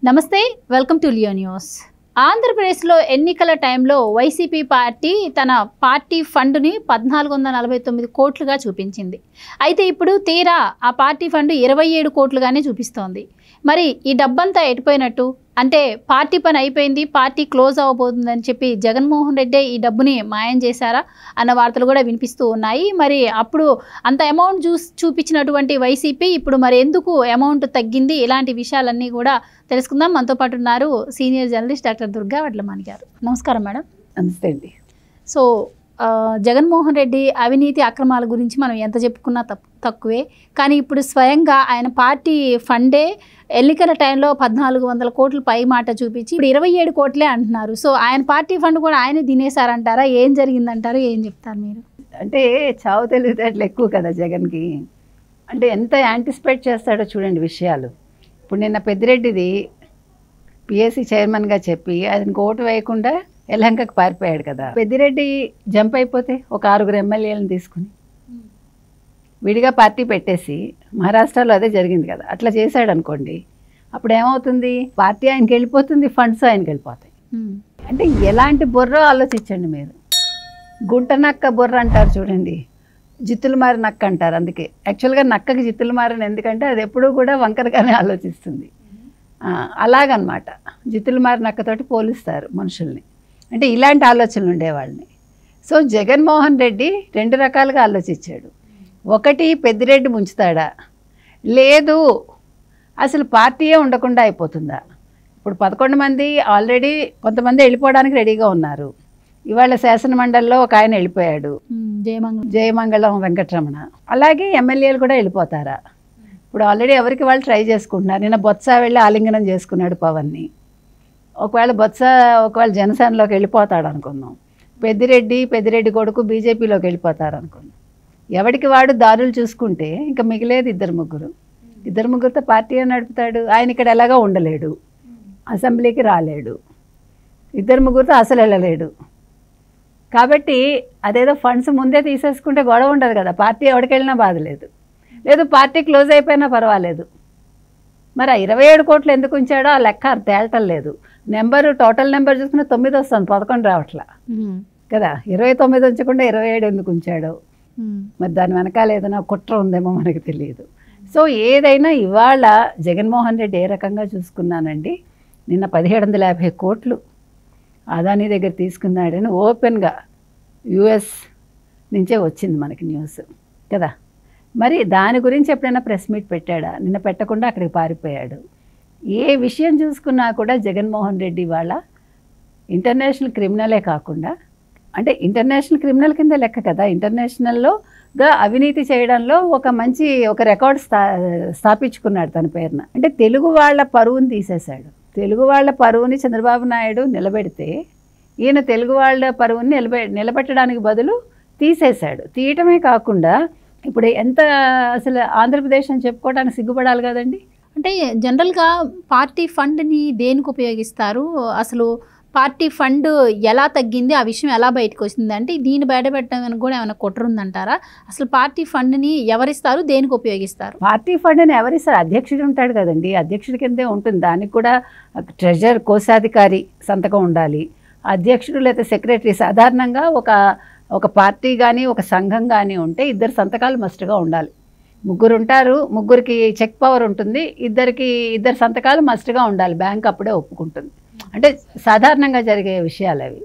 నమస్తే, welcome to Leo news. ఆంధ్రప్రదేశ్లో ఎన్నికల టైంలో వైసీపీ పార్టీ తన పార్టీ ఫండ్ని 1449 కోట్లుగా చూపించింది. అయితే ఇప్పుడు తీరా ఆ పార్టీ ఫండ్ 27 కోట్లుగానే చూపిస్తోంది. మరి ఈ డబ్బంతా ఎటుపోయినట్టు? అంటే పార్టీ పని అయిపోయింది, పార్టీ క్లోజ్ అవ్వబోతుందని చెప్పి జగన్మోహన్ రెడ్డి ఈ డబ్బుని మాయం చేశారా అన్న వార్తలు కూడా వినిపిస్తూ ఉన్నాయి. మరి అప్పుడు అంత అమౌంట్ చూపించినటువంటి వైసీపీ ఇప్పుడు మరి ఎందుకు అమౌంట్ తగ్గింది? ఇలాంటి విషయాలన్నీ కూడా తెలుసుకుందాం. మనతో పాటు ఉన్నారు senior journalist doctor Durga Vadlamani గారు. నమస్కారం మేడం. నమస్తే అండి. సో జగన్మోహన్ రెడ్డి అవినీతి అక్రమాల గురించి మనం ఎంత చెప్పుకున్నా తక్కువే. కానీ ఇప్పుడు స్వయంగా ఆయన పార్టీ ఫండే ఎన్నికల టైంలో 1400 కోట్లు పై మాట చూపించి ఇప్పుడు 27 కోట్లే అంటున్నారు. సో ఆయన పార్టీ ఫండ్ కూడా ఆయనే తినేశారంటారా? ఏం జరిగిందంటారు? ఏం చెప్తారు మీరు? అంటే చావు తెలివితేటలు ఎక్కువ కదా జగన్కి. అంటే ఎంత యాంటిసిపేట్ చేస్తాడో చూడండి విషయాలు. ఇప్పుడు నిన్న పెద్దిరెడ్డిది పిఎస్సి చైర్మన్గా చెప్పి ఆయనకు ఓటు వేయకుండా యలహంకకు పారిపోయాడు కదా. పెద్దిరెడ్డి జంప్ అయిపోతే ఒక 6 ఎమ్మెల్యేలను తీసుకుని విడిగా పార్టీ పెట్టేసి, మహారాష్ట్రలో అదే జరిగింది కదా, అట్లా చేశాడు అనుకోండి, అప్పుడు ఏమవుతుంది? పార్టీ ఆయనకి వెళ్ళిపోతుంది, ఫండ్స్ ఆయనకి వెళ్ళిపోతాయి. అంటే ఎలాంటి బుర్ర ఆలోచించండి మీరు. గుంట నక్క బుర్ర అంటారు చూడండి, జిత్తులు మారి నక్క అంటారు. అందుకే యాక్చువల్గా నక్కకి జిత్తులు మారని, ఎందుకంటే అది ఎప్పుడూ కూడా వంకరగానే ఆలోచిస్తుంది. అలాగనమాట, జిత్తులు మారి నక్కతోటి పోలిస్తారు మనుషుల్ని. అంటే ఇలాంటి ఆలోచనలు ఉండేవాళ్ళని. సో జగన్మోహన్ రెడ్డి 2 రకాలుగా ఆలోచించాడు. ఒకటి, పెద్దిరెడ్డి ముంచుతాడా, లేదు అసలు పార్టీయే ఉండకుండా అయిపోతుందా. ఇప్పుడు 11 మంది ఆల్రెడీ, కొంతమంది వెళ్ళిపోవడానికి రెడీగా ఉన్నారు. ఇవాళ శాసనమండలిలో ఒక ఆయన వెళ్ళిపోయాడు, జయమంగళం వెంకటరమణ. అలాగే ఎమ్మెల్యేలు కూడా వెళ్ళిపోతారా? ఇప్పుడు ఆల్రెడీ ఎవరికి వాళ్ళు ట్రై చేసుకుంటున్నారు. నిన్న బొత్స వెళ్ళి ఆలింగనం చేసుకున్నాడు పవన్ని. ఒకవేళ జనసేనలోకి వెళ్ళిపోతాడు అనుకుందాం. పెద్దిరెడ్డి కొడుకు బీజేపీలోకి వెళ్ళిపోతారు అనుకుందాం. ఎవరికి వాడు దారులు చూసుకుంటే ఇంకా మిగిలేదు ఇద్దరు ముగ్గురితో పార్టీ నడుపుతాడు. ఆయన ఇక్కడ ఎలాగా ఉండలేడు, అసెంబ్లీకి రాలేడు, 2 ముగ్గురితో అసలు వెళ్ళలేడు. కాబట్టి అదేదో ఫండ్స్ ముందే తీసేసుకుంటే గొడవ ఉండదు కదా, పార్టీ ఎవరికి వెళ్ళినా బాధ లేదు. లేదు పార్టీ క్లోజ్ అయిపోయినా పర్వాలేదు. మరి ఆ 27 కోట్లు ఎందుకు ఉంచాడో ఆ లెక్క తేలటం లేదు. టోటల్ నెంబర్ చూసుకుని 9 వస్తుంది, 11 రావట్లా కదా. 29 ఉంచకుండా 27 ఎందుకు ఉంచాడో మరి దాని వెనకాల ఏదైనా కుట్ర ఉందేమో మనకు తెలియదు. సో ఏదైనా ఇవాళ జగన్మోహన్ రెడ్డి ఏ రకంగా చూసుకున్నానండి, నిన్న 1750 కోట్లు అదానీ దగ్గర తీసుకున్నాడని ఓపెన్గా యుఎస్ నుంచే వచ్చింది మనకి న్యూస్ కదా. మరి దాని గురించి ఎప్పుడైనా ప్రెస్ మీట్ పెట్టాడా? నిన్న పెట్టకుండా అక్కడికి పారిపోయాడు. ఏ విషయం చూసుకున్నా కూడా జగన్మోహన్ రెడ్డి వాళ్ళ ఇంటర్నేషనల్ క్రిమినలే కాకుండా, అంటే ఇంటర్నేషనల్ క్రిమినల్ కింద లెక్క కదా, ఇంటర్నేషనల్గా అవినీతి చేయడంలో ఒక రికార్డ్ స్థాపించుకున్నాడు తన పేరున. అంటే తెలుగు వాళ్ళ పరువుని తీసేశాడు. తెలుగు వాళ్ళ పరువుని చంద్రబాబు నాయుడు నిలబెడితే ఈయన తెలుగు వాళ్ళ పరువుని నిలబెట్టడానికి బదులు తీసేశాడు. తీయటమే కాకుండా ఇప్పుడు ఎంత అసలు ఆంధ్రప్రదేశ్ అని చెప్పుకోవడానికి సిగ్గుపడాలి కదండి. అంటే జనరల్గా పార్టీ ఫండ్ని దేనికి ఉపయోగిస్తారు? అసలు పార్టీ ఫండ్ ఎలా తగ్గింది, ఆ విషయం ఎలా బయటకు వచ్చింది? అంటే దీన్ని బయటపెట్టడానికి కూడా ఏమైనా కుట్ర ఉందంటారా? అసలు పార్టీ ఫండ్ని ఎవరిస్తారు, దేనికి ఉపయోగిస్తారు? పార్టీ ఫండ్ని ఎవరిస్తారు? అధ్యక్షుడు ఉంటాడు కదండి, అధ్యక్షుడి కిందే ఉంటుంది. దానికి కూడా ట్రెజర్, కోశాధికారి సంతకం ఉండాలి. అధ్యక్షుడు లేదా సెక్రటరీ, సాధారణంగా ఒక పార్టీ కానీ ఒక సంఘం కానీ ఉంటే 2 సంతకాలు మస్ట్గా ఉండాలి. 3 ఉంటారు, 3కి చెక్ పవర్ ఉంటుంది, 2 సంతకాలు మస్ట్గా ఉండాలి. బ్యాంక్ అప్పుడే ఒప్పుకుంటుంది. అంటే సాధారణంగా జరిగే విషయాలు అవి.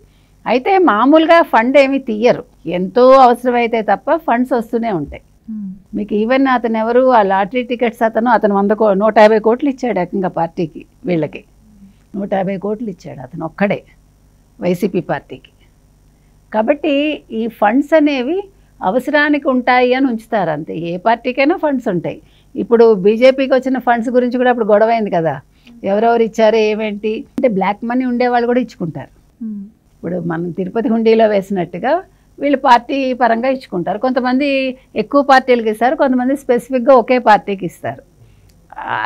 అయితే మామూలుగా ఫండ్ ఏమి తీయరు, ఎంతో అవసరమైతే తప్ప ఫండ్స్ వస్తూనే ఉంటాయి. మీకు ఈవెన్ అతను ఎవరు, ఆ లాటరీ టికెట్స్ అతను 150 కోట్లు ఇచ్చాడు ఏకంగా పార్టీకి. వీళ్ళకి 150 కోట్లు ఇచ్చాడు అతను ఒక్కడే, వైసీపీ పార్టీకి. కాబట్టి ఈ ఫండ్స్ అనేవి అవసరానికి ఉంటాయి అని ఉంచుతారు అంతే. ఏ పార్టీకైనా ఫండ్స్ ఉంటాయి. ఇప్పుడు బీజేపీకి వచ్చిన ఫండ్స్ గురించి కూడా అప్పుడు గొడవ అయింది కదా, ఎవరెవరు ఇచ్చారో ఏమేంటి అంటే బ్లాక్ మనీ ఉండేవాళ్ళు కూడా ఇచ్చుకుంటారు. ఇప్పుడు మనం తిరుపతి హుండీలో వేసినట్టుగా వీళ్ళు పార్టీ పరంగా ఇచ్చుకుంటారు. కొంతమంది ఎక్కువ పార్టీలకు ఇస్తారు, కొంతమంది స్పెసిఫిక్గా ఒకే పార్టీకి ఇస్తారు.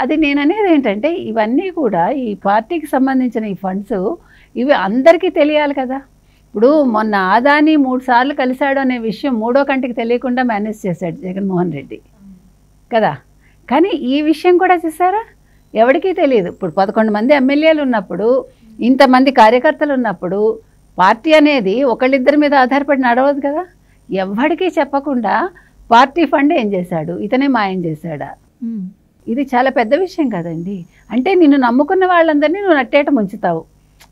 అది నేను అనేది ఏంటంటే, ఇవన్నీ కూడా ఈ పార్టీకి సంబంధించిన ఈ ఫండ్స్ ఇవి అందరికీ తెలియాలి కదా. ఇప్పుడు మొన్న అదానీ 3 సార్లు కలిశాడు అనే విషయం 3వ కంటికి తెలియకుండా మేనేజ్ చేశాడు జగన్మోహన్ రెడ్డి కదా. కానీ ఈ విషయం కూడా చూసారా, ఎవరికీ తెలియదు. ఇప్పుడు 11 మంది ఎమ్మెల్యేలు ఉన్నప్పుడు, ఇంతమంది కార్యకర్తలు ఉన్నప్పుడు పార్టీ అనేది ఒకళ్ళిద్దరి మీద ఆధారపడి నడవదు కదా. ఎవరికీ చెప్పకుండా పార్టీ ఫండ్ ఏం చేశాడు, ఇతనే మాయం చేశాడా? ఇది చాలా పెద్ద విషయం కదండి. అంటే నిన్ను నమ్ముకున్న వాళ్ళందరినీ నువ్వు నట్టేట ముంచుతావు.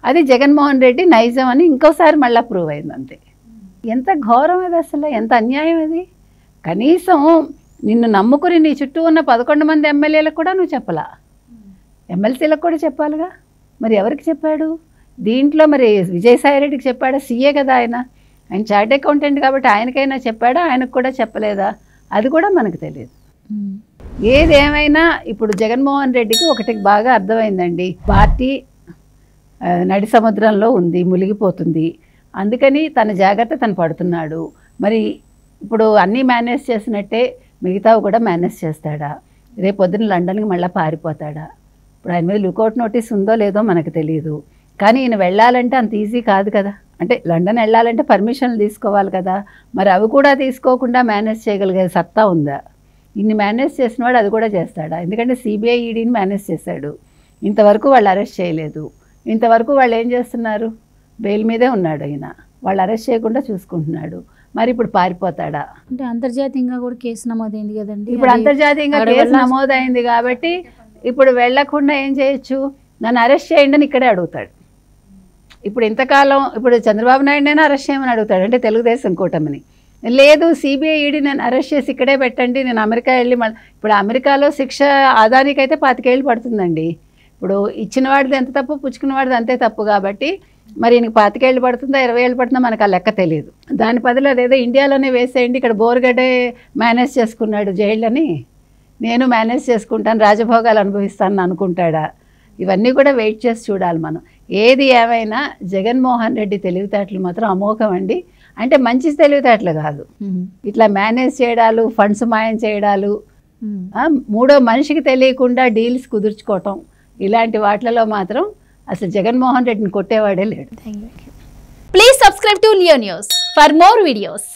అది జగన్మోహన్ రెడ్డి నైజం అని ఇంకోసారి మళ్ళీ ప్రూవ్ అయింది అంతే. ఎంత ఘోరం అది, అసలు ఎంత అన్యాయం అది. కనీసం నిన్ను నమ్ముకుని నీ చుట్టూ ఉన్న 11 మంది ఎమ్మెల్యేలకు కూడా నువ్వు చెప్పలా, ఎమ్మెల్సీలకు కూడా చెప్పాలిగా. మరి ఎవరికి చెప్పాడు? దీంట్లో మరి విజయసాయిరెడ్డికి చెప్పాడా? సీఏ కదా ఆయన చార్ట్ అకౌంటెంట్ కాబట్టి ఆయనకైనా చెప్పాడా? ఆయనకు కూడా చెప్పలేదా? అది కూడా మనకు తెలియదు. ఏదేమైనా ఇప్పుడు జగన్మోహన్ రెడ్డికి ఒకటి బాగా అర్థమైందండి, పార్టీ నడి సముద్రంలో ఉంది, మునిగిపోతుంది. అందుకని తన జాగ్రత్త తను పడుతున్నాడు. మరి ఇప్పుడు అన్నీ మేనేజ్ చేసినట్టే మిగతావి కూడా మేనేజ్ చేస్తాడా? రేపు పొద్దున్న లండన్కి మళ్ళీ పారిపోతాడా? ఇప్పుడు ఆయన మీద లుకౌట్ నోటీస్ ఉందో లేదో మనకు తెలియదు. కానీ ఈయన వెళ్ళాలంటే అంత ఈజీ కాదు కదా. అంటే లండన్ వెళ్ళాలంటే పర్మిషన్లు తీసుకోవాలి కదా. మరి అవి కూడా తీసుకోకుండా మేనేజ్ చేయగలిగే సత్తా ఉందా? ఇన్ని మేనేజ్ చేసిన వాడు అది కూడా చేస్తాడా? ఎందుకంటే సిబిఐ ఈడీని మేనేజ్ చేశాడు, ఇంతవరకు వాళ్ళు అరెస్ట్ చేయలేదు. ఇంతవరకు వాళ్ళు ఏం చేస్తున్నారు? బెయిల్ మీదే ఉన్నాడు ఆయన, వాళ్ళు అరెస్ట్ చేయకుండా చూసుకుంటున్నాడు. మరి ఇప్పుడు పారిపోతాడా? అంటే అంతర్జాతీయంగా కూడా కేసు నమోదైంది కదండి. ఇప్పుడు అంతర్జాతీయంగా కేసు నమోదైంది కాబట్టి ఇప్పుడు వెళ్లకుండా ఏం చేయొచ్చు? నన్ను అరెస్ట్ చేయండి అని ఇక్కడే అడుగుతాడు. ఇప్పుడు ఇంతకాలం ఇప్పుడు చంద్రబాబు నాయుడునైనా అరెస్ట్ చేయమని అడుగుతాడు, అంటే తెలుగుదేశం కూటమిని. లేదు సిబిఐ ఈడీ నన్ను అరెస్ట్ చేసి ఇక్కడే పెట్టండి, నేను అమెరికా వెళ్ళి ఇప్పుడు అమెరికాలో శిక్ష ఆదానికి అయితే 25 ఏళ్ళు పడుతుందండి. ఇప్పుడు ఇచ్చిన వాడిది ఎంత తప్పు, పుచ్చుకున్న వాడిది అంతే తప్పు. కాబట్టి మరి ఈయనకి 25 ఏళ్ళు పడుతుందా 20 ఏళ్ళు పడుతుందా మనకు ఆ లెక్క తెలియదు. దాని బదులు అదేదో ఇండియాలోనే వేసేయండి, ఇక్కడ బోర్గడ్డే మేనేజ్ చేసుకున్నాడు జైళ్ళని, నేను మేనేజ్ చేసుకుంటాను, రాజభోగాలు అనుభవిస్తానని అనుకుంటాడా? ఇవన్నీ కూడా వెయిట్ చేసి చూడాలి మనం. ఏది ఏమైనా జగన్మోహన్ రెడ్డి తెలివితేటలు మాత్రం అమోఘం అండి. అంటే మంచి తెలివితేటలు కాదు, ఇట్లా మేనేజ్ చేయడాలు, ఫండ్స్ మాయం చేయడాలు, మూడో మనిషికి తెలియకుండా డీల్స్ కుదుర్చుకోవటం, ఇలాంటి వాటిలలో మాత్రం అసలు జగన్మోహన్ రెడ్డిని కొట్టేవాడే లేడు. Please subscribe to Leo news for more videos.